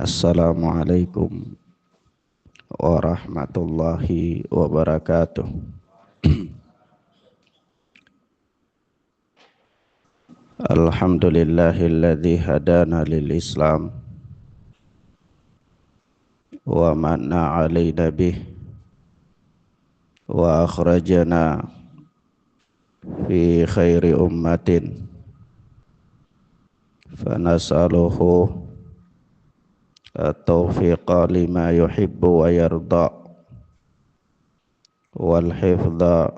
Assalamualaikum warahmatullahi wabarakatuh. Alhamdulillahilladzi hadana lil Islam wa manna alaina bih wa akhrajana fi khairi ummatin fanas'aluhu at-taufiqa lima yuhibbu wa yarda wal hifdha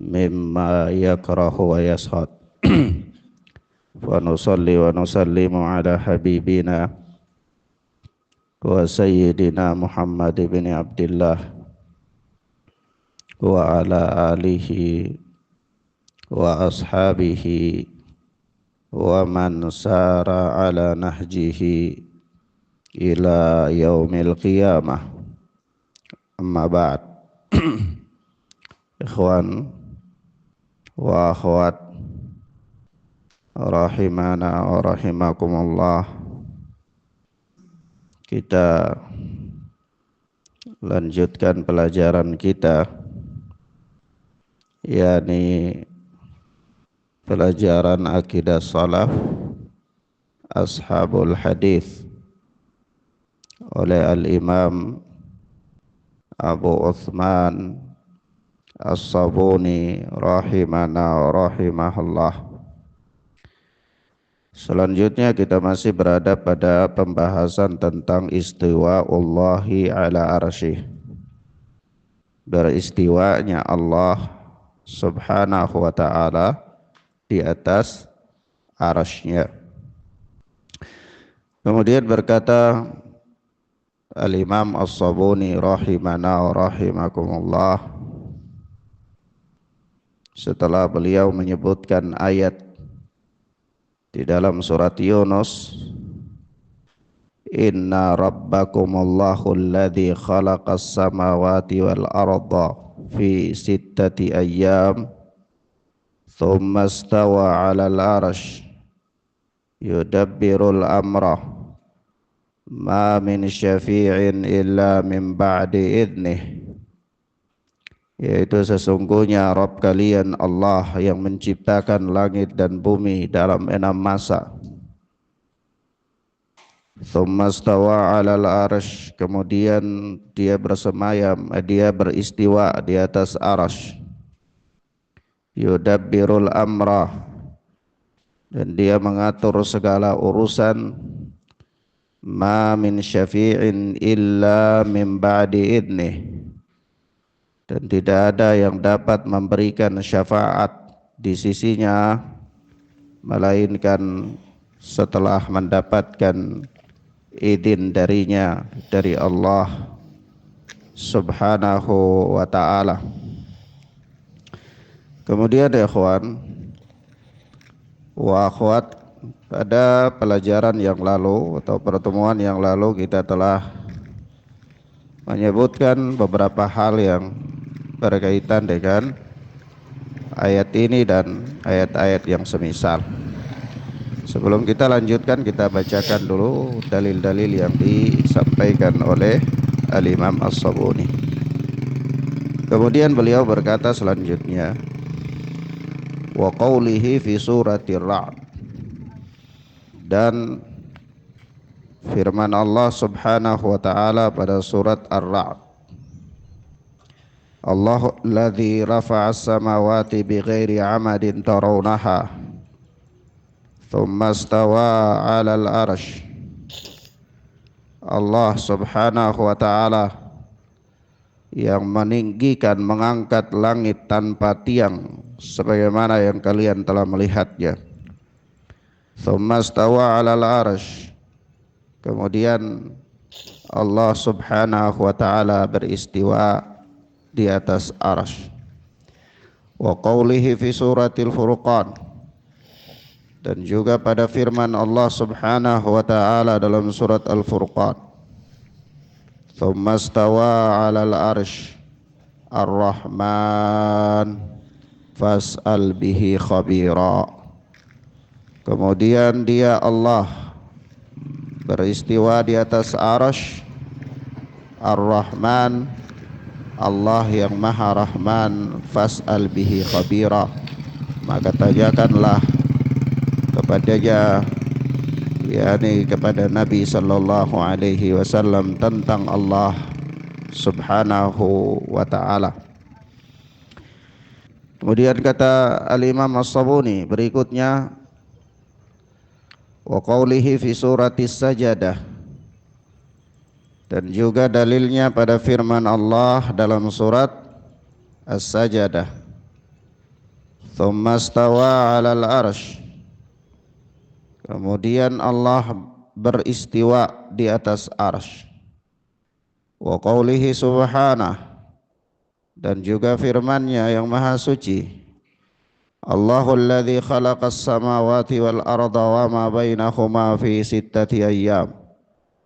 mimma yakrahu wa yashad. Wa nusalli wa nusallimu ala habibina wa sayyidina Muhammad bin Abdullah wa ala alihi wa ashabihi wa man sara ala nahjihi ila yaumil qiyamah. Amma ba'd. Ikhwan wa akhwat rahimana wa rahimakumullah, kita lanjutkan pelajaran kita, yakni pelajaran akidah salaf ashabul hadis oleh al-Imam Abu Uthman As-Sabuni rahimana rahimahullah. Selanjutnya kita masih berada pada pembahasan tentang istiwa Allahi ala arsyih, beristiwanya Allah subhanahu wa ta'ala di atas arasy-Nya. Kemudian berkata Al-Imam As-Sabuni rahimana wa rahimakumullah, setelah beliau menyebutkan ayat di dalam surat Yunus, inna rabbakumullahu alladhi khalaqas samawati wal arda fi sittati ayyam thumma istawa 'alal arsh yudabbirul amra ma min syafi'in illa min ba'di idnih, yaitu sesungguhnya Rabb kalian Allah yang menciptakan langit dan bumi dalam 6 masa. Tsumma stawa 'alal arsy, kemudian dia bersemayam, dia beristiwa di atas arsy. Yudabbirul amra, dan dia mengatur segala urusan. Ma min syafi'in illa min ba'di idnih, dan tidak ada yang dapat memberikan syafaat di sisinya melainkan setelah mendapatkan izin darinya, dari Allah subhanahu wa ta'ala. Kemudian ya ikhwan wa akhwat, pada pelajaran yang lalu atau pertemuan yang lalu kita telah menyebutkan beberapa hal yang berkaitan dengan ayat ini dan ayat-ayat yang semisal. Sebelum kita lanjutkan, kita bacakan dulu dalil-dalil yang disampaikan oleh Al-Imam As-Sabuni. Kemudian beliau berkata selanjutnya, wa qawlihi fi suratir Ra'd, dan firman Allah subhanahu wa ta'ala pada surat Ar-Ra'd, Allahu alladzi rafa'as samawati bighairi 'amadin tarawnaha thumma istawa 'alal arsy. Allah subhanahu wa ta'ala yang meninggikan, mengangkat langit tanpa tiang sebagaimana yang kalian telah melihatnya. Tsumma istawa 'alal arsy, kemudian Allah subhanahu wa ta'ala beristiwa di atas arsy. Wa qawlihi fi suratil Furqan, dan juga pada firman Allah subhanahu wa ta'ala dalam surat Al-Furqan, tsumma istawa 'alal arsy ar-Rahman fas'al bihi khabira. Kemudian dia Allah beristiwa di atas arasy, Ar-Rahman, Allah yang Maha Rahman, fas'al bihi khabira, maka tanyakanlah kepadanya, yakni kepada Nabi sallallahu alaihi wasallam tentang Allah subhanahu wa ta'ala. Kemudian kata Al-Imam As-Sabuni berikutnya, wa qawlihi fi suratis Sajadah, dan juga dalilnya pada firman Allah dalam surat As-Sajadah, thumma stawa 'alal arsy, kemudian Allah beristiwa di atas arsy. Wa qawlihi subhanah, dan juga firman-Nya yang maha suci, Allahul ladzi khalaqas samawati wal arda wa ma bainahuma fi sittati ayyam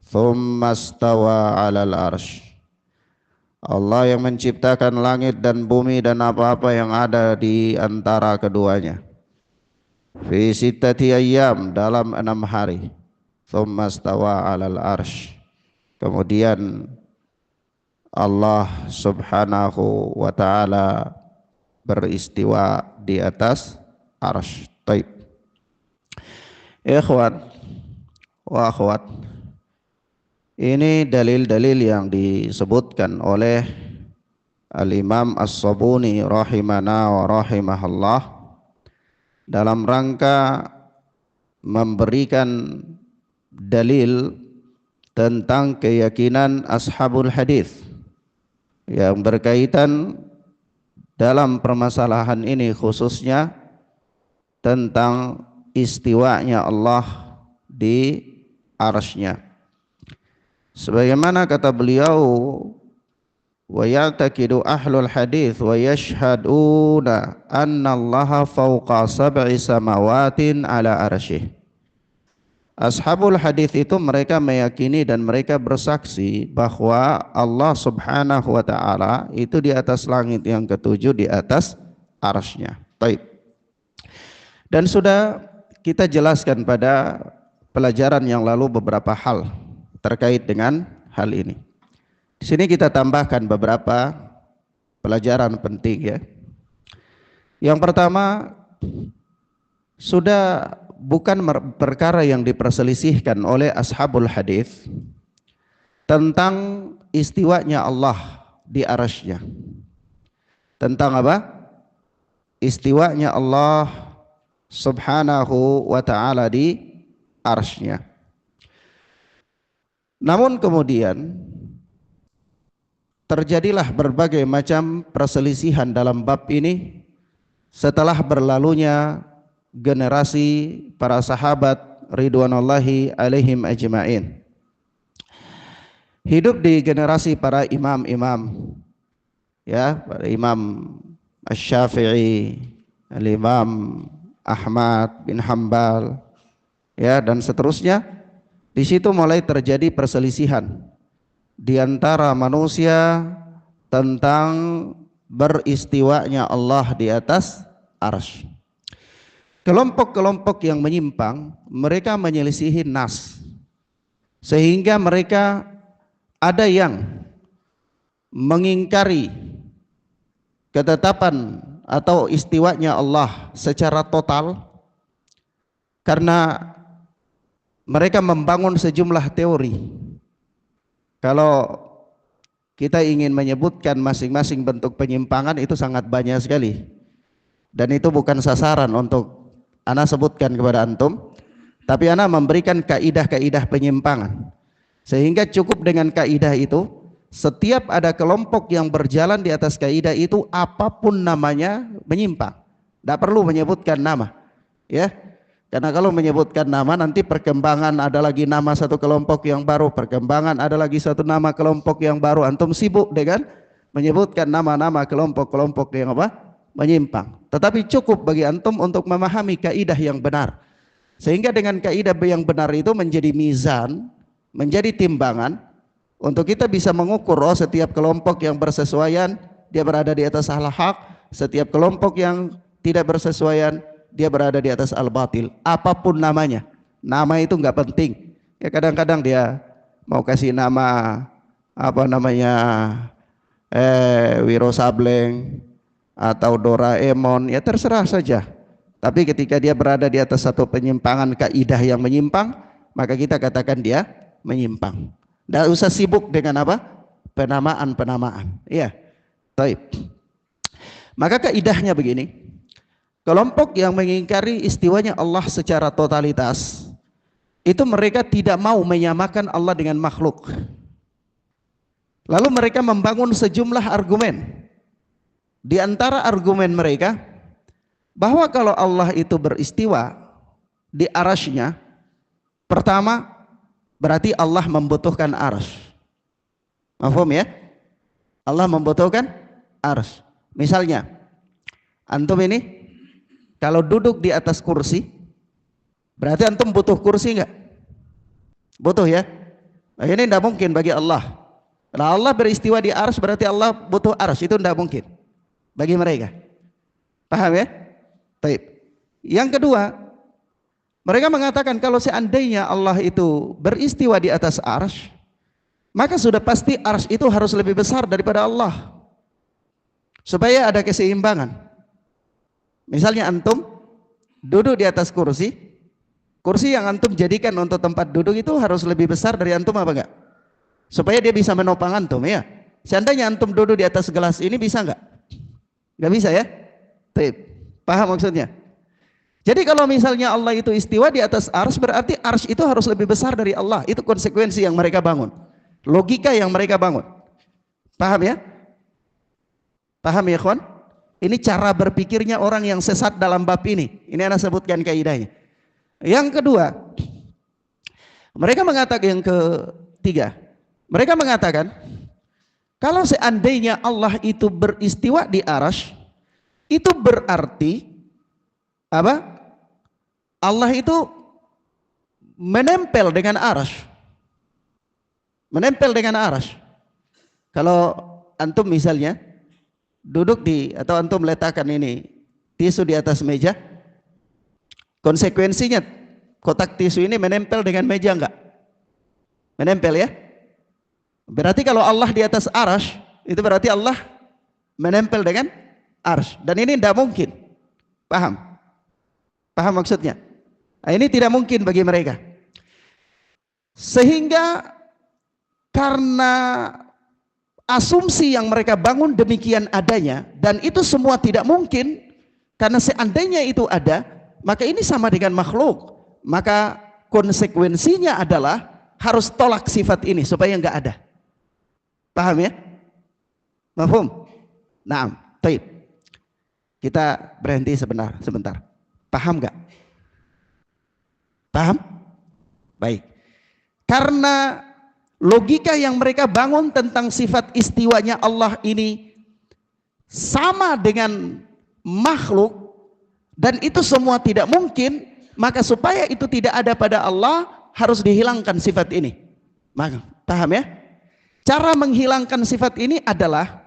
thumma stawa 'alal arsy. Allah yang menciptakan langit dan bumi dan apa-apa yang ada di antara keduanya. Fi sittati ayyam, dalam 6 hari. Thumma stawa 'alal arsy, kemudian Allah subhanahu wa ta'ala beristiwa di atas arsy. Taib. Ikhwan wa akhwat, ini dalil-dalil yang disebutkan oleh Al-Imam As-Sabuni rahimana wa rahimahullah dalam rangka memberikan dalil tentang keyakinan ashabul hadis yang berkaitan dalam permasalahan ini, khususnya tentang istiwanya Allah di arsy-Nya. Sebagaimana kata beliau, wa ya'taqidu ahlul hadis wa yashhaduna anna Allah fawqa sab'i samawatin ala arsyih. Ashabul hadis itu mereka meyakini dan mereka bersaksi bahwa Allah subhanahu wa ta'ala itu di atas langit yang ketujuh, di atas arsy-Nya. Taib. Dan sudah kita jelaskan pada pelajaran yang lalu beberapa hal terkait dengan hal ini. Di sini kita tambahkan beberapa pelajaran penting ya. Yang pertama, sudah bukan perkara yang diperselisihkan oleh ashabul hadis tentang istiwanya Allah di arsy-Nya. Tentang apa? Istiwanya Allah subhanahu wa ta'ala di arsy-Nya. Namun kemudian terjadilah berbagai macam perselisihan dalam bab ini setelah berlalunya generasi para sahabat ridwanullahi alaihim ajma'in. Hidup di generasi para imam-imam, ya, para Imam Asy-Syafi'i, Al-Imam Ahmad bin Hambal, ya, dan seterusnya. Di situ mulai terjadi perselisihan di antara manusia tentang beristiwanya Allah di atas arsy. Kelompok-kelompok yang menyimpang, mereka menyelisihi nas, sehingga mereka ada yang mengingkari ketetapan atau istiwanya Allah secara total karena mereka membangun sejumlah teori. Kalau kita ingin menyebutkan masing-masing bentuk penyimpangan itu sangat banyak sekali, dan itu bukan sasaran untuk ana sebutkan kepada antum, tapi ana memberikan kaidah-kaidah penyimpangan, sehingga cukup dengan kaidah itu. Setiap ada kelompok yang berjalan di atas kaidah itu, apapun namanya, menyimpang. Tidak perlu menyebutkan nama, ya. Karena kalau menyebutkan nama, nanti perkembangan ada lagi nama satu kelompok yang baru, perkembangan ada lagi satu nama kelompok yang baru. Antum sibuk dengan menyebutkan nama-nama kelompok-kelompok yang apa? Menyimpang. Tetapi cukup bagi antum untuk memahami kaidah yang benar. Sehingga dengan kaidah yang benar itu menjadi mizan, menjadi timbangan untuk kita bisa mengukur, oh setiap kelompok yang bersesuaian dia berada di atas al-haq, setiap kelompok yang tidak bersesuaian dia berada di atas al-batil. Apapun namanya, nama itu enggak penting. Ya kadang-kadang dia mau kasih nama apa namanya Wiro Sableng atau Doraemon, ya terserah saja. Tapi ketika dia berada di atas satu penyimpangan kaidah yang menyimpang, maka kita katakan dia menyimpang. Tidak usah sibuk dengan apa? Penamaan-penamaan. Iya. Baik. Maka kaidahnya begini. Kelompok yang mengingkari istiwanya Allah secara totalitas, itu mereka tidak mau menyamakan Allah dengan makhluk. Lalu mereka membangun sejumlah argumen. Di antara argumen mereka, bahwa kalau Allah itu beristiwa di arasy-Nya, pertama berarti Allah membutuhkan arasy. Paham ya? Allah membutuhkan arasy. Misalnya, antum ini kalau duduk di atas kursi, berarti antum butuh kursi enggak? Butuh ya? Nah, ini tidak mungkin bagi Allah. Kalau Allah beristiwa di arasy berarti Allah butuh arasy, itu tidak mungkin bagi mereka. Paham ya? Baik. Yang kedua, mereka mengatakan kalau seandainya Allah itu beristiwa di atas arasy, maka sudah pasti arasy itu harus lebih besar daripada Allah, supaya ada keseimbangan. Misalnya antum duduk di atas kursi, kursi yang antum jadikan untuk tempat duduk itu harus lebih besar dari antum apa enggak? Supaya dia bisa menopang antum ya. Seandainya antum duduk di atas gelas ini bisa enggak? Enggak bisa ya? Paham maksudnya? Jadi kalau misalnya Allah itu istiwa di atas arsy, berarti arsy itu harus lebih besar dari Allah. Itu konsekuensi yang mereka bangun, logika yang mereka bangun. Paham ya? Paham ya kawan? Ini cara berpikirnya orang yang sesat dalam bab ini. Ini Anda sebutkan kaidahnya. Yang kedua, mereka mengatakan, yang ketiga, mereka mengatakan kalau seandainya Allah itu beristiwa di arasy, itu berarti apa? Allah itu menempel dengan arasy. Menempel dengan arasy. Kalau antum misalnya duduk di, atau antum letakkan ini tisu di atas meja, konsekuensinya kotak tisu ini menempel dengan meja enggak? Menempel ya? Berarti kalau Allah di atas arasy, itu berarti Allah menempel dengan arasy. Dan ini tidak mungkin. Paham? Paham maksudnya? Nah, ini tidak mungkin bagi mereka. Sehingga karena asumsi yang mereka bangun demikian adanya, dan itu semua tidak mungkin, karena seandainya itu ada, maka ini sama dengan makhluk. Maka konsekuensinya adalah harus tolak sifat ini supaya enggak ada. Paham ya? Mafhum? Naam. Baik. Kita berhenti sebentar. Paham enggak? Paham? Baik. Karena logika yang mereka bangun tentang sifat istiwanya Allah ini sama dengan makhluk, dan itu semua tidak mungkin, maka supaya itu tidak ada pada Allah harus dihilangkan sifat ini. Maka, paham ya? Cara menghilangkan sifat ini adalah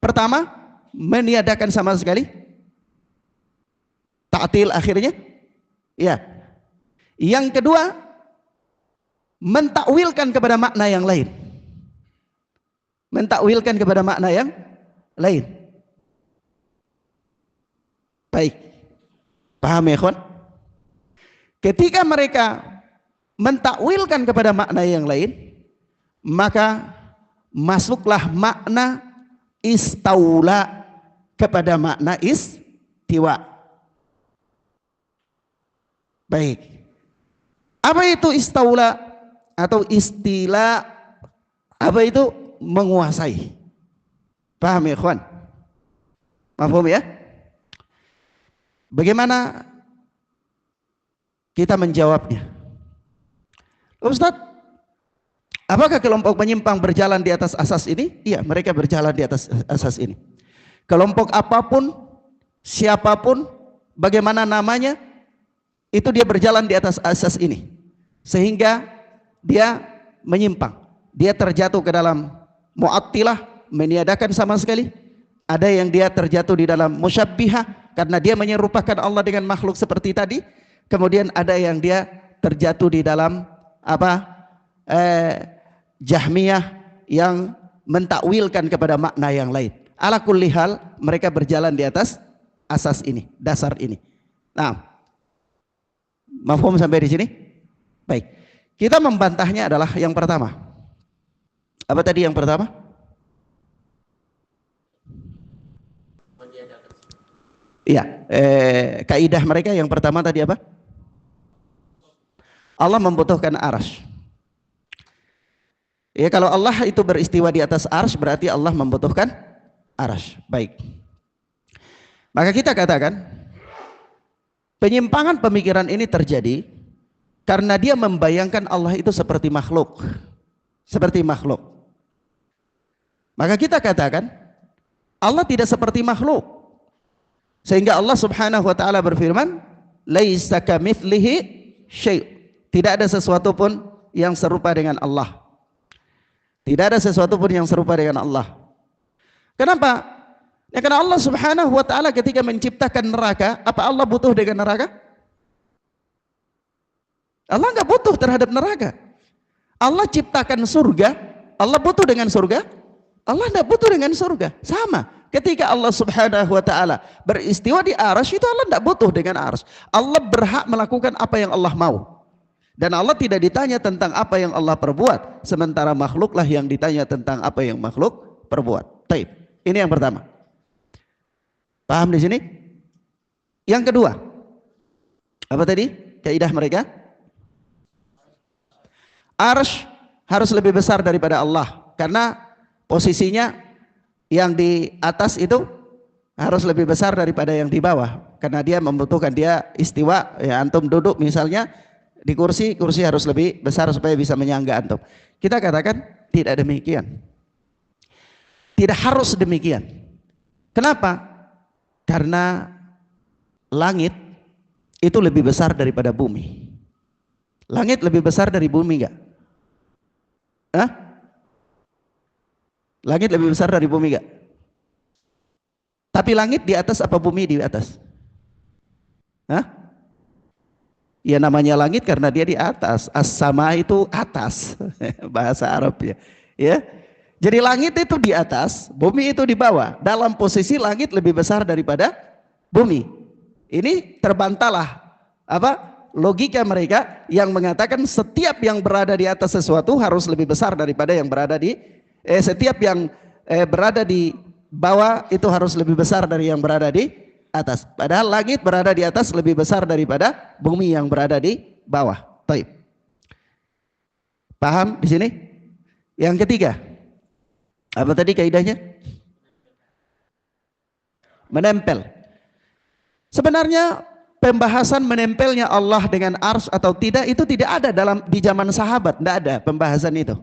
pertama, meniadakan sama sekali, ta'til akhirnya. Ya. Yang kedua, mentakwilkan kepada makna yang lain. Mentakwilkan kepada makna yang lain. Baik. Paham ya, kawan? Ketika mereka mentakwilkan kepada makna yang lain, maka masuklah makna istaula kepada makna istiwa. Baik. Apa itu istaula atau istila? Apa itu? Menguasai. Paham ya, kawan? Paham ya? Bagaimana kita menjawabnya? Ustaz, apakah kelompok menyimpang berjalan di atas asas ini? Iya, mereka berjalan di atas asas ini. Kelompok apapun, siapapun, bagaimana namanya, itu dia berjalan di atas asas ini. Sehingga dia menyimpang. Dia terjatuh ke dalam mu'attilah, meniadakan sama sekali. Ada yang dia terjatuh di dalam musyabbihah, karena dia menyerupakan Allah dengan makhluk seperti tadi. Kemudian ada yang dia terjatuh di dalam Jahmiyah yang mentakwilkan kepada makna yang lain. Ala kulli hal, mereka berjalan di atas asas ini, dasar ini. Nah, mafhum sampai di sini? Baik. Kita membantahnya adalah yang pertama. Apa tadi yang pertama? Iya, kaidah mereka yang pertama tadi apa? Allah membutuhkan arsy. Ya, kalau Allah itu beristiwa di atas arsy berarti Allah membutuhkan arsy. Baik. Maka kita katakan penyimpangan pemikiran ini terjadi karena dia membayangkan Allah itu seperti makhluk. Seperti makhluk. Maka kita katakan Allah tidak seperti makhluk. Sehingga Allah Subhanahu wa taala berfirman, "Laisa kamitslihi syai'." Tidak ada sesuatu pun yang serupa dengan Allah. Tidak ada sesuatu pun yang serupa dengan Allah. Kenapa? Ya, karena Allah Subhanahu wa taala ketika menciptakan neraka, apa Allah butuh dengan neraka? Allah enggak butuh terhadap neraka. Allah ciptakan surga, Allah butuh dengan surga? Allah enggak butuh dengan surga. Sama. Ketika Allah Subhanahu wa taala beristiwa di arsy, itu Allah tidak butuh dengan arsy. Allah berhak melakukan apa yang Allah mau. Dan Allah tidak ditanya tentang apa yang Allah perbuat, sementara makhluklah yang ditanya tentang apa yang makhluk perbuat. Taib. Ini yang pertama. Paham di sini? Yang kedua. Apa tadi? Kaidah mereka? Arsy harus lebih besar daripada Allah karena posisinya yang di atas itu harus lebih besar daripada yang di bawah karena dia membutuhkan, dia istiwa. Ya, antum duduk misalnya di kursi, kursi harus lebih besar supaya bisa menyangga antum. Kita katakan tidak demikian, tidak harus demikian. Kenapa? Karena langit itu lebih besar daripada bumi. Langit lebih besar dari bumi enggak? Hah? Langit lebih besar dari bumi enggak? Tapi langit di atas apa bumi di atas? Hah? Ya namanya langit karena dia di atas. As-sama itu atas. Bahasa Arabnya. Ya. Jadi langit itu di atas, bumi itu di bawah. Dalam posisi langit lebih besar daripada bumi. Ini terbantahlah logika mereka yang mengatakan setiap yang berada di atas sesuatu harus lebih besar daripada yang berada di setiap yang berada di bawah itu harus lebih besar dari yang berada di atas. Padahal langit berada di atas lebih besar daripada bumi yang berada di bawah. Taib. Paham di sini? Yang ketiga, apa tadi kaidahnya? Menempel. Sebenarnya pembahasan menempelnya Allah dengan arsy atau tidak itu tidak ada di zaman sahabat, tidak ada pembahasan itu.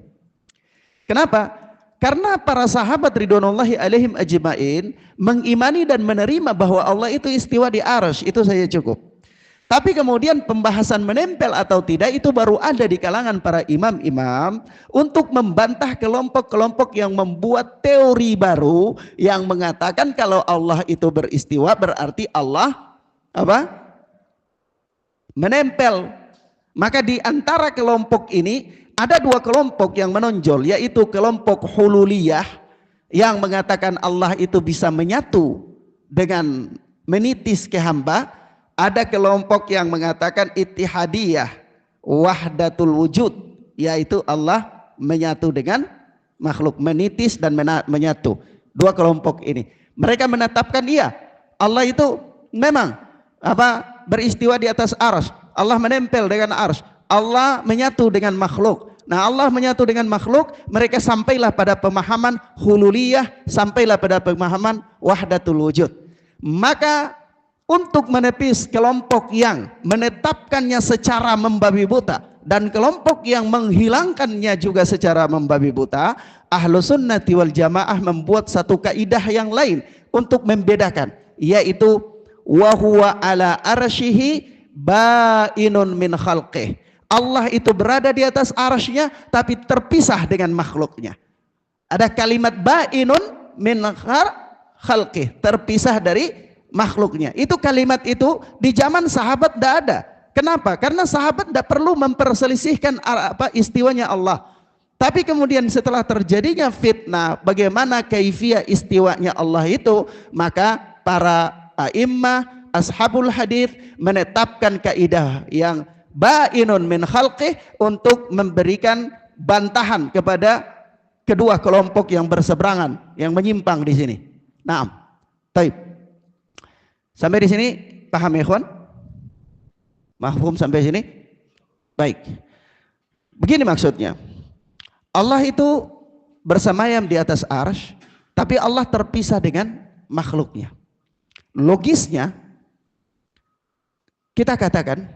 Kenapa? Karena para sahabat ridwanullahi alaihim ajma'in mengimani dan menerima bahwa Allah itu istiwa di arsy, itu saja cukup. Tapi kemudian pembahasan menempel atau tidak itu baru ada di kalangan para imam-imam untuk membantah kelompok-kelompok yang membuat teori baru yang mengatakan kalau Allah itu beristiwa berarti Allah menempel. Maka di antara kelompok ini ada dua kelompok yang menonjol, yaitu kelompok hululiyah yang mengatakan Allah itu bisa menyatu dengan menitis ke hamba. Ada kelompok yang mengatakan ittihadiyah, wahdatul wujud, yaitu Allah menyatu dengan makhluk, menitis dan menyatu. Dua kelompok ini mereka menetapkan iya Allah itu memang beristiwa di atas arsy, Allah menempel dengan arsy, Allah menyatu dengan makhluk. Nah, Allah menyatu dengan makhluk, mereka sampailah pada pemahaman hululiyah, sampailah pada pemahaman wahdatul wujud. Maka untuk menepis kelompok yang menetapkannya secara membabi buta dan kelompok yang menghilangkannya juga secara membabi buta, Ahlus Sunnati wal Jamaah membuat satu kaidah yang lain untuk membedakan, yaitu wa huwa ala arsyihi bainun min khalqih. Allah itu berada di atas arsy-Nya tapi terpisah dengan makhluknya. Ada kalimat bainun min khalqih, terpisah dari makhluknya. Itu kalimat itu di zaman sahabat tidak ada. Kenapa? Karena sahabat tidak perlu memperselisihkan apa istiwanya Allah. Tapi kemudian setelah terjadinya fitnah, bagaimana kaifiyah istiwanya Allah itu, maka para a'immah, ashabul hadis menetapkan kaidah yang ba'inun min khalqih untuk memberikan bantahan kepada kedua kelompok yang berseberangan, yang menyimpang di sini. Naam. Taib. Sampai di sini paham ya, ikhwan? Mahfum sampai sini? Baik. Begini maksudnya. Allah itu bersemayam di atas arsy, tapi Allah terpisah dengan makhluknya. Logisnya, kita katakan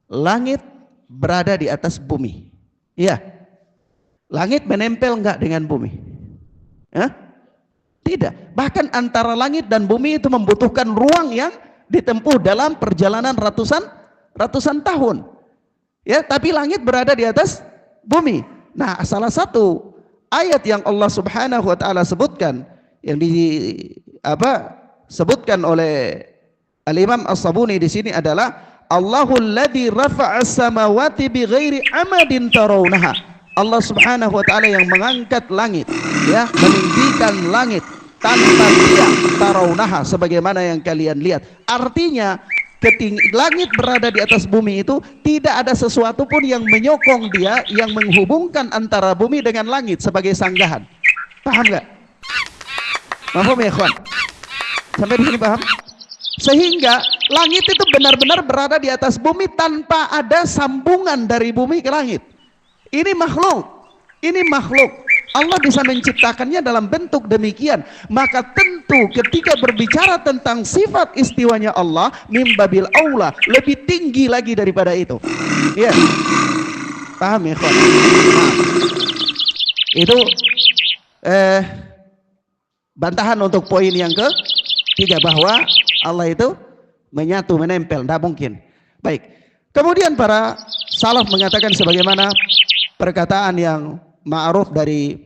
langit berada di atas bumi. Iya. Langit menempel enggak dengan bumi? Hah? Tidak. Bahkan antara langit dan bumi itu membutuhkan ruang yang ditempuh dalam perjalanan ratusan tahun. Ya, tapi langit berada di atas bumi. Nah, salah satu ayat yang Allah Subhanahu wa taala sebutkan yang sebutkan oleh Al-Imam As-Sabuni di sini adalah Allahul ladzi rafa'as samawati bighairi amadin tarawnaha. Allah Subhanahu wa taala yang mengangkat langit, ya, meninggikan langit tanpa tiang tarawnaha, sebagaimana yang kalian lihat. Artinya langit berada di atas bumi itu tidak ada sesuatu pun yang menyokong dia, yang menghubungkan antara bumi dengan langit sebagai sanggahan. Paham nggak? Paham ya, kawan? Sampai di sini paham? Sehingga langit itu benar-benar berada di atas bumi tanpa ada sambungan dari bumi ke langit. Ini makhluk. Ini makhluk. Allah bisa menciptakannya dalam bentuk demikian. Maka tentu ketika berbicara tentang sifat istiwanya Allah, mimbabil aula, lebih tinggi lagi daripada itu. Ya, paham ya, kawan? Itu bantahan untuk poin yang ketiga, bahwa Allah itu menyatu, menempel, tidak mungkin. Baik. Kemudian para salaf mengatakan sebagaimana perkataan yang ma'ruf dari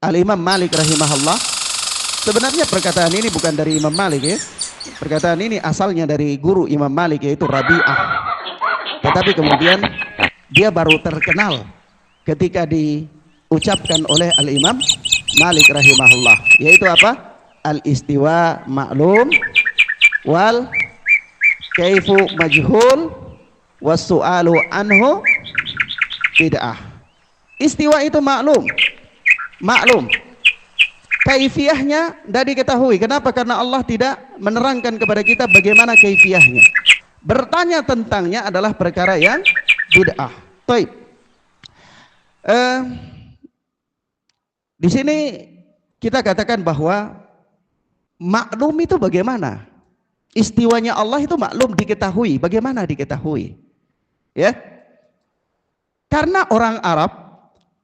Al-Imam Malik rahimahullah. Sebenarnya perkataan ini bukan dari Imam Malik, ya. Perkataan ini asalnya dari guru Imam Malik, yaitu Rabi'ah. Tetapi kemudian dia baru terkenal ketika diucapkan oleh Al-Imam Malik rahimahullah, yaitu apa? Al-istiwa ma'lum wal kaifu majhul was su'alu anhu bid'ah. Istiwa itu maklum, kaifiyahnya tidak diketahui. Kenapa? Karena Allah tidak menerangkan kepada kita bagaimana kaifiyahnya. Bertanya tentangnya adalah perkara yang bid'ah. Baik. Di sini kita katakan bahwa maklum itu bagaimana? Istiwanya Allah itu maklum, diketahui. Bagaimana diketahui? Ya. Karena orang Arab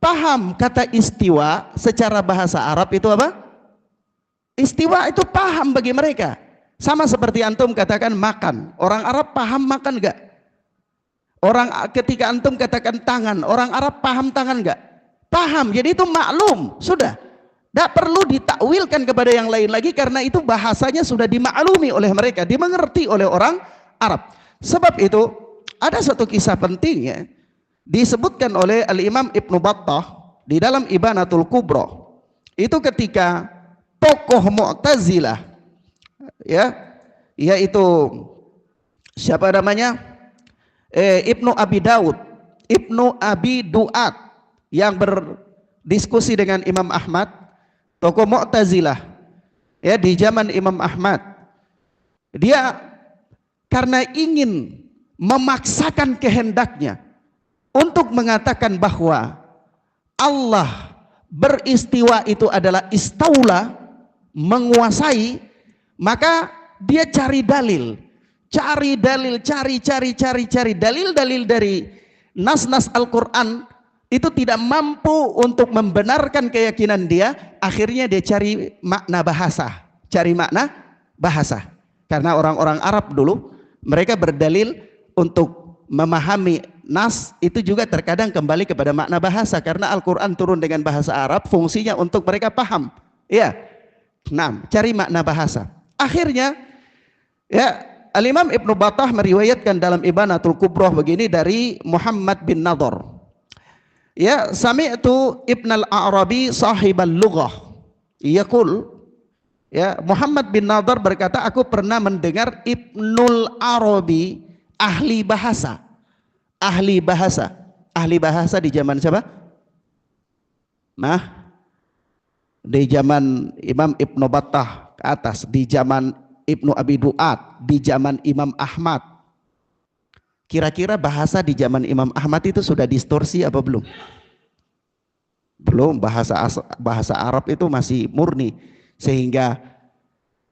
paham kata istiwa secara bahasa Arab itu apa? Istiwa itu paham bagi mereka. Sama seperti antum katakan makan. Orang Arab paham makan enggak? Ketika antum katakan tangan, orang Arab paham tangan enggak? Paham. Jadi itu maklum, sudah. Tidak perlu ditakwilkan kepada yang lain lagi, karena itu bahasanya sudah dimaklumi oleh mereka, dimengerti oleh orang Arab. Sebab itu ada satu kisah penting, ya, disebutkan oleh Al-Imam Ibnu Battah di dalam Ibanatul Kubra. Itu ketika tokoh Mu'tazilah, ya, yaitu siapa namanya? Ibnu Abi Daud, Ibnu Abi Duat, yang berdiskusi dengan Imam Ahmad, tokoh Mu'tazilah, ya, di zaman Imam Ahmad. Dia karena ingin memaksakan kehendaknya untuk mengatakan bahwa Allah beristiwa itu adalah istaula, menguasai, maka dia cari dalil, cari dalil dari nas-nas Al-Quran. Itu tidak mampu untuk membenarkan keyakinan dia. Akhirnya dia cari makna bahasa, karena orang-orang Arab dulu mereka berdalil untuk memahami nas itu juga terkadang kembali kepada makna bahasa, karena Al-Quran turun dengan bahasa Arab, fungsinya untuk mereka paham, ya. Nah, cari makna bahasa. Akhirnya, ya, Al-Imam Ibnu Battah meriwayatkan dalam Ibanatul Kubroh begini dari Muhammad bin Nadhr. Ya, sami'tu Ibn al-A'rabi sahibal lughah yaqul, ya, Muhammad bin Nadhr berkata, aku pernah mendengar Ibnul Arabi, ahli bahasa. Ahli bahasa di zaman siapa? Nah, di zaman Imam Ibnu Battah ke atas, di zaman Ibnu Abi Duat, di zaman Imam Ahmad. Kira-kira bahasa di zaman Imam Ahmad itu sudah distorsi apa belum? Belum. Bahasa Arab itu masih murni, sehingga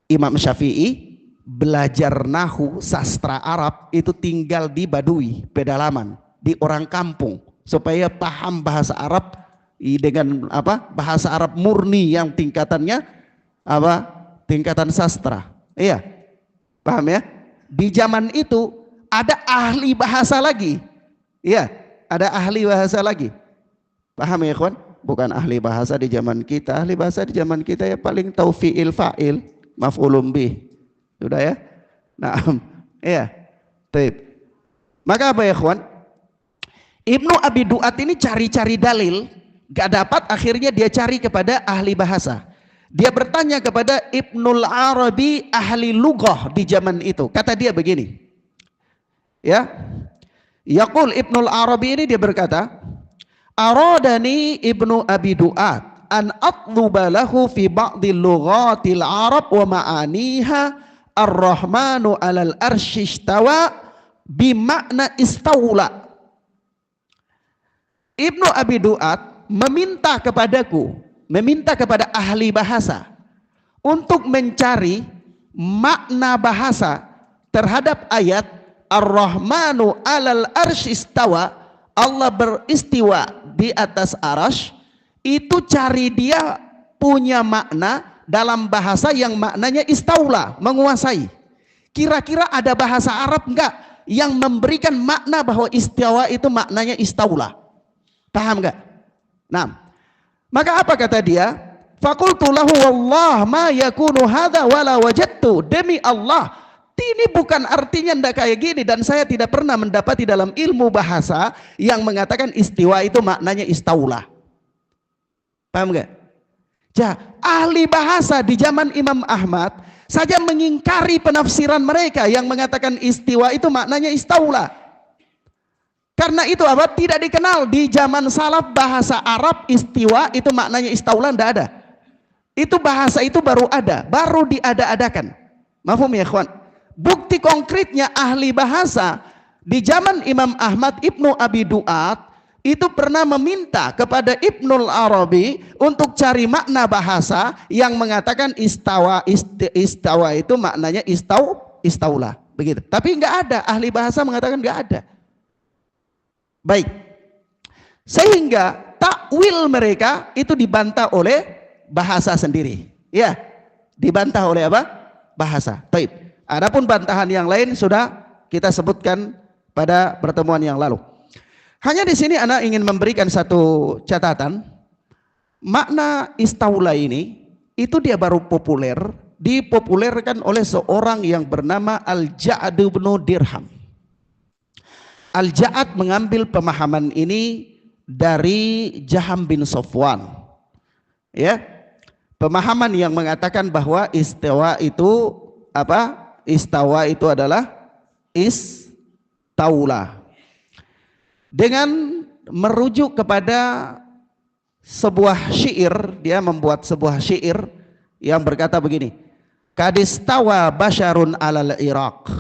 Imam Syafi'i belajar nahu sastra Arab itu tinggal di badui, pedalaman, di orang kampung, supaya paham bahasa Arab dengan bahasa Arab murni yang tingkatannya tingkatan sastra. Iya, paham ya? Di zaman itu ada ahli bahasa lagi. Iya, ada ahli bahasa lagi. Paham ya, kawan? Bukan ahli bahasa di zaman kita. Ahli bahasa di zaman kita ya paling tahu fi'il fa'il, maf'ulun bih. Sudah ya? Nah, iya. Baik. Maka apa ya, kawan? Ibnu Abi Duat ini cari-cari dalil, gak dapat, akhirnya dia cari kepada ahli bahasa. Dia bertanya kepada Ibnul Arabi, ahli lughah di zaman itu. Kata dia begini, ya, yaqul Ibnul Arabi ini dia berkata, aradani Ibnu Abi Duat an atluba lahu fi ba'dil lughatil Arab wa ma'aniha ar-Rahmanu 'alal arsy istawa bimakna istaula. Ibnu Abi Duat meminta kepadaku, meminta kepada ahli bahasa untuk mencari makna bahasa terhadap ayat Ar-Rahmanu 'alal arsy istawa, Allah beristiwa di atas arasy. Itu cari dia punya makna dalam bahasa yang maknanya istaula, menguasai. Kira-kira ada bahasa Arab enggak yang memberikan makna bahwa istiwa itu maknanya istaula? Paham enggak? Nah, maka apa kata dia? Faqultu lahu wallah ma yakunu hadza wala wajadtu. Demi Allah, ini bukan artinya ndak kayak gini, dan saya tidak pernah mendapati dalam ilmu bahasa yang mengatakan istiwa itu maknanya istaula. Paham enggak? Ja, ahli bahasa di zaman Imam Ahmad saja mengingkari penafsiran mereka yang mengatakan istiwa itu maknanya istaula. Karena itu apa? Tidak dikenal di zaman salaf bahasa Arab istiwa itu maknanya istaula, tidak ada. Itu bahasa itu baru ada, baru diada-adakan. Mafhum ya, ikhwan? Bukti konkretnya ahli bahasa di zaman Imam Ahmad, Ibnu Abi Duat itu pernah meminta kepada Ibnul Arabi untuk cari makna bahasa yang mengatakan istawa itu maknanya istaula, begitu. Tapi enggak ada, ahli bahasa mengatakan enggak ada. Baik, sehingga takwil mereka itu dibantah oleh bahasa sendiri, ya, dibantah oleh apa? Bahasa. Baik. Adapun bantahan yang lain sudah kita sebutkan pada pertemuan yang lalu. Hanya di sini Ana ingin memberikan satu catatan. Makna istaula ini itu dia baru populer, dipopulerkan oleh seorang yang bernama Al-Ja'd bin Dirham. Al-Ja'd mengambil pemahaman ini dari Jaham bin Safwan. Ya. Pemahaman yang mengatakan bahwa istawa itu apa? Istawa itu adalah istaula. Dengan merujuk kepada sebuah syair, dia membuat sebuah syair yang berkata begini, kadistawa basyarun alal Iraq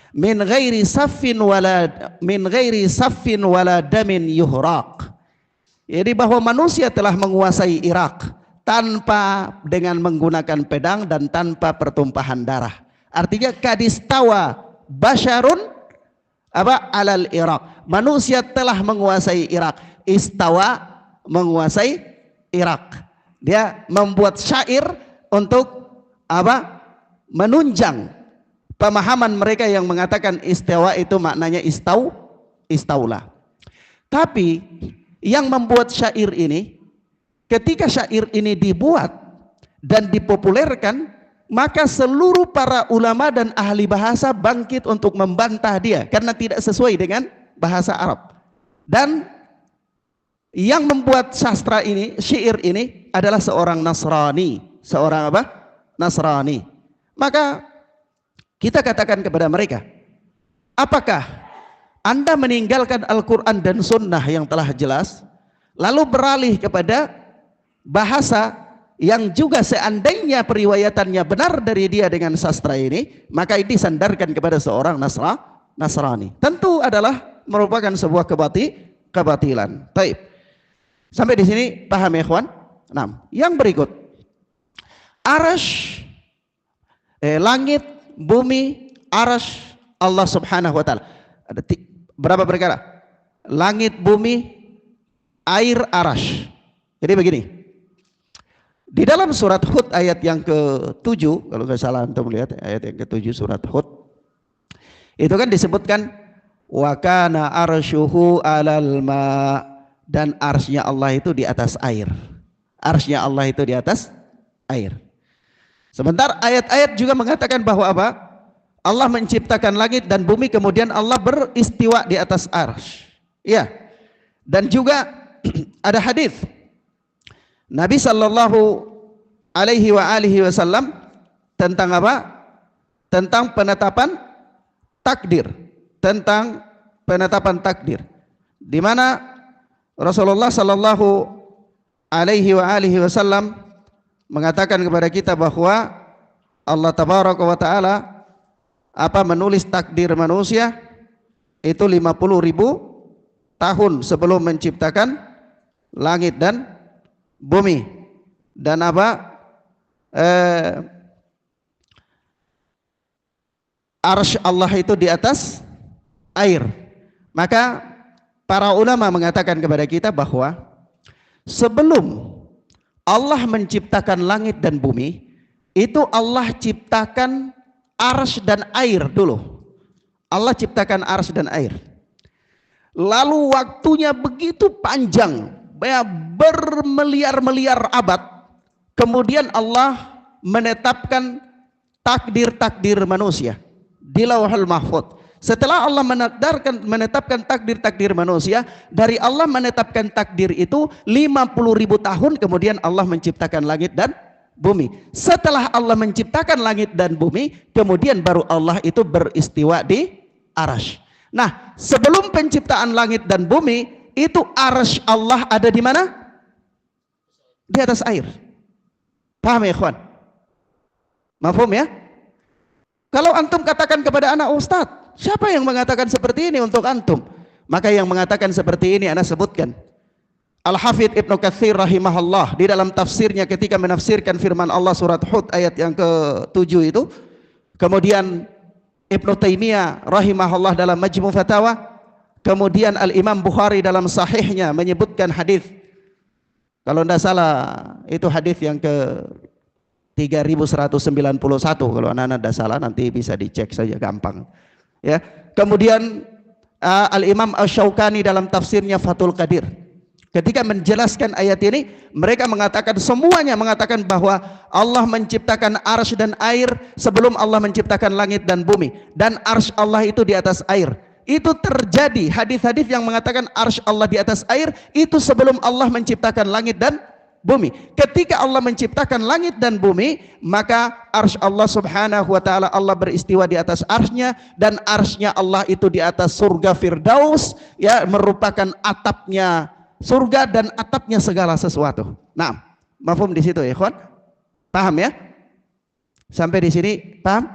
min ghairi saffin wala damin yuhraq. Jadi bahwa manusia telah menguasai Irak tanpa dengan menggunakan pedang dan tanpa pertumpahan darah. Artinya kadistawa basyarun apa alal Irak, manusia telah menguasai Irak. Istawa menguasai Irak. Dia membuat syair untuk apa? Menunjang pemahaman mereka yang mengatakan istawa itu maknanya istaula. Tapi yang membuat syair ini, ketika syair ini dibuat dan dipopulerkan, maka seluruh para ulama dan ahli bahasa bangkit untuk membantah dia karena tidak sesuai dengan bahasa Arab. Dan yang membuat sastra ini, syair ini adalah seorang Nasrani. Seorang apa? Nasrani. Maka kita katakan kepada mereka, apakah Anda meninggalkan Al-Quran dan Sunnah yang telah jelas, lalu beralih kepada bahasa yang juga seandainya periwayatannya benar dari dia dengan sastra ini, maka ini disandarkan kepada seorang Nasrani. Tentu adalah merupakan sebuah kebatilan. Baik. Sampai di sini paham ya, ikhwan? Nah, yang berikut. Arasy, langit, bumi, arasy Allah Subhanahu wa taala. Ada berapa perkara? Langit, bumi, air, arasy. Jadi begini. Di dalam surat Hud ayat yang ke-7, kalau nggak salah antum lihat ayat yang ke-7 surat Hud. Itu kan disebutkan wa kana arsyuhu 'alal ma', dan arsy-nya Allah itu di atas air. Arsy-nya Allah itu di atas air. Sebentar ayat-ayat juga mengatakan bahwa apa? Allah menciptakan langit dan bumi, kemudian Allah beristiwa di atas arsy. Ya. Dan juga ada hadis Nabi sallallahu alaihi wasallam tentang apa? Tentang penetapan takdir, tentang penetapan takdir. Di mana Rasulullah sallallahu alaihi wasallam mengatakan kepada kita bahwa Allah tabaraka wa taala menulis takdir manusia itu 50.000 tahun sebelum menciptakan langit dan bumi. Dan arsy Allah itu di atas air. Maka para ulama mengatakan kepada kita bahwa sebelum Allah menciptakan langit dan bumi, itu Allah ciptakan arsy dan air dulu. Allah ciptakan arsy dan air. Lalu waktunya begitu panjang, bermiliar-miliar abad. Kemudian Allah menetapkan takdir-takdir manusia di Lauhul Mahfuz. Setelah Allah menetapkan takdir-takdir manusia, dari Allah menetapkan takdir itu 50.000 tahun, kemudian Allah menciptakan langit dan bumi. Setelah Allah menciptakan langit dan bumi, kemudian baru Allah itu beristiwa di arasy. Nah, sebelum penciptaan langit dan bumi, itu arasy Allah ada di mana? Di atas air. Paham ya, ikhwan? Mafhum ya? Kalau antum katakan kepada anak, Ustadz, siapa yang mengatakan seperti ini untuk antum? Maka yang mengatakan seperti ini ana sebutkan. Al-Hafidz Ibnu Katsir rahimahullah di dalam tafsirnya ketika menafsirkan firman Allah surat Hud ayat yang ke-7 itu. Kemudian Ibnu Taimiyah rahimahullah dalam Majmu' Fatawa. Kemudian Al-Imam Bukhari dalam sahihnya menyebutkan hadis. Kalau tidak salah itu hadis yang ke 3191, kalau anak-anak tidak salah nanti bisa dicek saja gampang. Ya. Kemudian Al-Imam Asy-Syaukani dalam tafsirnya Fathul Qadir ketika menjelaskan ayat ini, mereka mengatakan, semuanya mengatakan bahwa Allah menciptakan arsy dan air sebelum Allah menciptakan langit dan bumi, dan arsy Allah itu di atas air. Itu terjadi, hadis-hadis yang mengatakan arsy Allah di atas air itu sebelum Allah menciptakan langit dan bumi. Ketika Allah menciptakan langit dan bumi, maka arsy Allah subhanahu wa ta'ala, Allah beristiwa di atas arsy-Nya, dan arsy-Nya Allah itu di atas surga Firdaus, ya, merupakan atapnya surga dan atapnya segala sesuatu. Nah, mafhum di situ ya, ikhwan? Paham ya? Sampai di sini paham?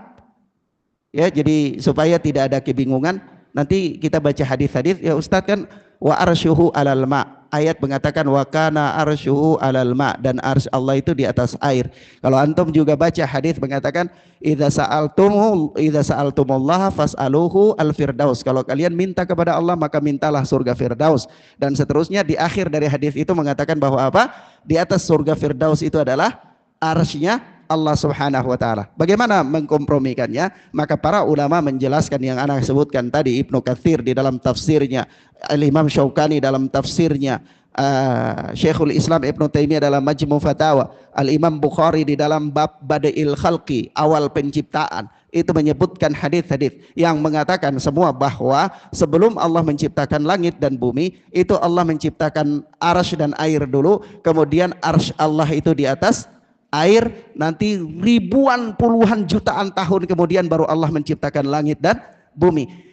Ya, jadi supaya tidak ada kebingungan, nanti kita baca hadis-hadis, ya Ustaz kan wa arsyuhu 'alal ma'. Ayat mengatakan wa kana arsyuhu 'alal ma', dan arsy Allah itu di atas air. Kalau antum juga baca hadis mengatakan idza sa'altumullaha fas'aluhu al-firdaus. Kalau kalian minta kepada Allah maka mintalah surga Firdaus. Dan seterusnya di akhir dari hadis itu mengatakan bahwa apa? Di atas surga Firdaus itu adalah arsy-Nya Allah subhanahu wa ta'ala. Bagaimana mengkompromikannya? Maka para ulama menjelaskan yang anak sebutkan tadi, Ibnu Katsir di dalam tafsirnya, Al-Imam Syaukani dalam tafsirnya, Syekhul Islam Ibnu Taimiyah dalam Majmu' Fatawa, Al-Imam Bukhari di dalam bab Bada'il Khalqi, awal penciptaan, itu menyebutkan hadis-hadis yang mengatakan semua bahwa sebelum Allah menciptakan langit dan bumi, itu Allah menciptakan arsy dan air dulu, kemudian arsy Allah itu di atas air, nanti ribuan puluhan jutaan tahun kemudian baru Allah menciptakan langit dan bumi.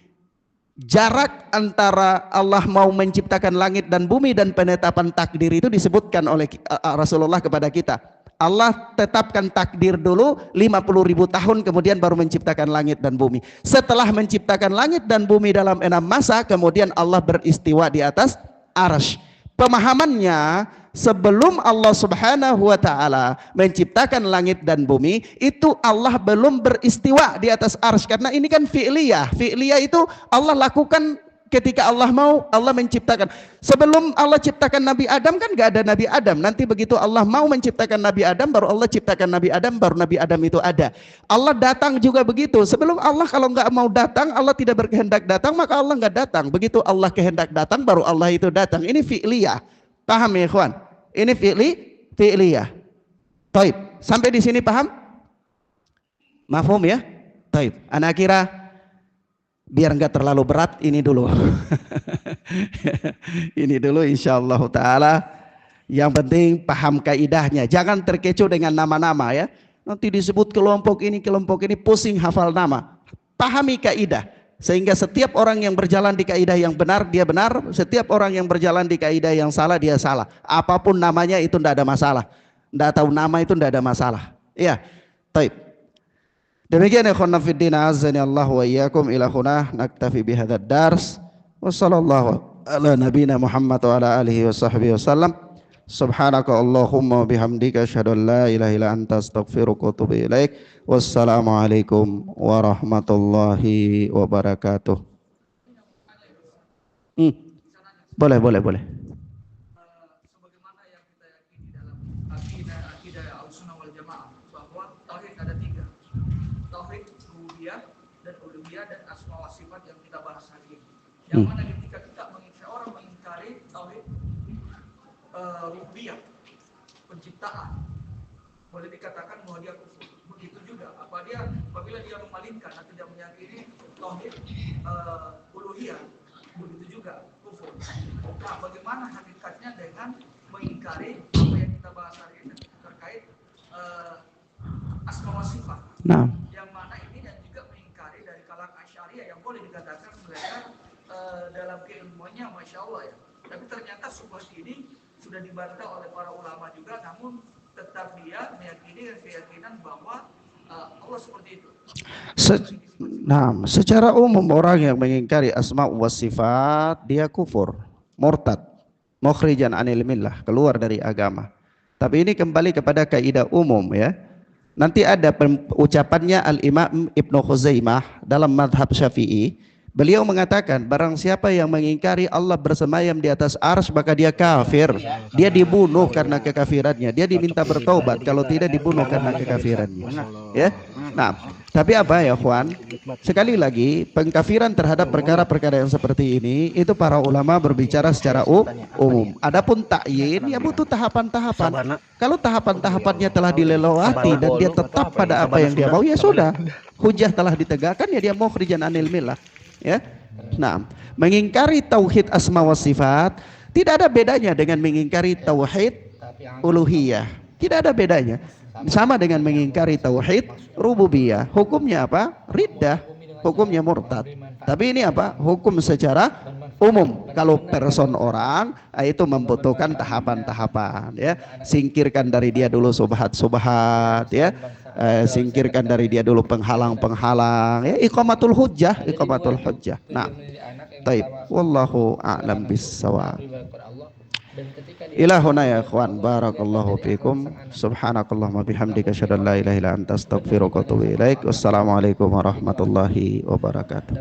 Jarak antara Allah mau menciptakan langit dan bumi dan penetapan takdir itu disebutkan oleh Rasulullah kepada kita. Allah tetapkan takdir dulu 50.000 tahun kemudian baru menciptakan langit dan bumi. Setelah menciptakan langit dan bumi dalam 6 masa, kemudian Allah beristiwa di atas arsy. Pemahamannya, sebelum Allah Subhanahu wa taala menciptakan langit dan bumi, itu Allah belum beristiwa di atas arsy, karena ini kan fi'liyah. Fi'liyah itu Allah lakukan ketika Allah mau, Allah menciptakan. Sebelum Allah ciptakan Nabi Adam kan gak ada Nabi Adam. Nanti begitu Allah mau menciptakan Nabi Adam, baru Allah ciptakan Nabi Adam, baru Nabi Adam itu ada. Allah datang juga begitu. Sebelum Allah kalau nggak mau datang, Allah tidak berkehendak datang, maka Allah nggak datang. Begitu Allah kehendak datang, baru Allah itu datang. Ini fi'liyah. Paham ya ikhwan? Ini fi'liyah. Taib. Sampai di sini paham? Mafhum ya? Taib. Anak kira biar enggak terlalu berat, ini dulu. Ini dulu insyaallah taala. Yang penting paham kaidahnya. Jangan terkecoh dengan nama-nama ya. Nanti disebut kelompok ini pusing hafal nama. Pahami kaidah. Sehingga setiap orang yang berjalan di kaidah yang benar, dia benar. Setiap orang yang berjalan di kaidah yang salah, dia salah. Apapun namanya itu tidak ada masalah. Tidak tahu nama itu tidak ada masalah. Iya. Taib. Demikian ya ikhwan fillah, azani Allah wa iyyakum, ila huna naktafi bihadzal dars. Wassallallahu ala nabiyina Muhammad wa ala alihi wa sahbihi wasallam. Subhanaka Allahumma bihamdika asyhadu an la ilaha illa anta astaghfiruka wa atubu ilaik. Wassalamualaikum warahmatullahi wabarakatuh. Boleh. Sebagaimana yang kita yakini dalam akidah Ahlussunnah wal Jamaah, bahwa tauhid ada 3. Tauhid rububiyah dan uluhiyah dan asma wa sifat yang kita bahas hari ini. Yang mana ketika kita orang mengingkari tauhid rububiyah, penciptaan, boleh dikatakan bahwa dia kufur. Begitu juga apabila dia memalingkan atau tidak meyakini tauhid uluhiyah, begitu juga kufur. Nah, bagaimana hakikatnya dengan mengingkari apa yang kita bahas hari ini terkait asma wa sifat? Nah, Yang mana ini dan juga mengingkari dari kalangan Asy'ariyah yang boleh dikatakan mereka dalam keilmuannya masya Allah ya. Tapi ternyata subhat ini sudah dibantah oleh para ulama juga, namun tetap dia meyakini keyakinan bahwa Allah seperti itu. Secara umum orang yang mengingkari asma wa sifat, dia kufur, murtad, mukhrijan anil millah, keluar dari agama. Tapi ini kembali kepada kaidah umum ya. Nanti ada ucapannya Al-Imam Ibnu Khuzaimah dalam madhab Syafi'i. Beliau mengatakan, barang siapa yang mengingkari Allah bersemayam di atas arsy, maka dia kafir. Dia dibunuh karena kekafirannya. Dia diminta bertobat, kalau tidak dibunuh karena kekafirannya. Ya. Nah, tapi apa ya, Juan? Sekali lagi, pengkafiran terhadap perkara-perkara yang seperti ini, itu para ulama berbicara secara umum. Adapun ta'yin, ya butuh tahapan-tahapan. Kalau tahapan-tahapannya telah dilewati dan dia tetap pada apa yang dia mau, ya sudah. Hujah telah ditegakkan, ya dia mukhrijan anil millah. Ya. Nah, mengingkari tauhid asma wa sifat tidak ada bedanya dengan mengingkari tauhid uluhiyah. Tidak ada bedanya. Sama dengan mengingkari tauhid rububiyah. Hukumnya apa? Riddah. Hukumnya murtad. Tapi ini apa? Hukum secara umum. Kalau person orang, itu membutuhkan tahapan-tahapan ya. Singkirkan dari dia dulu subhat-subhat ya. Singkirkan dari dia dulu penghalang-penghalang ya, iqamatul hujjah. Nah, taib, wallahu a'lam bissawab. Ilahuna ya ikhwan, barakallahu fikum. Subhanakallahumma bihamdika asyhadu an la ilaha illa anta astaghfiruka wa atubu ilaik. Wassalamualaikum warahmatullahi wabarakatuh.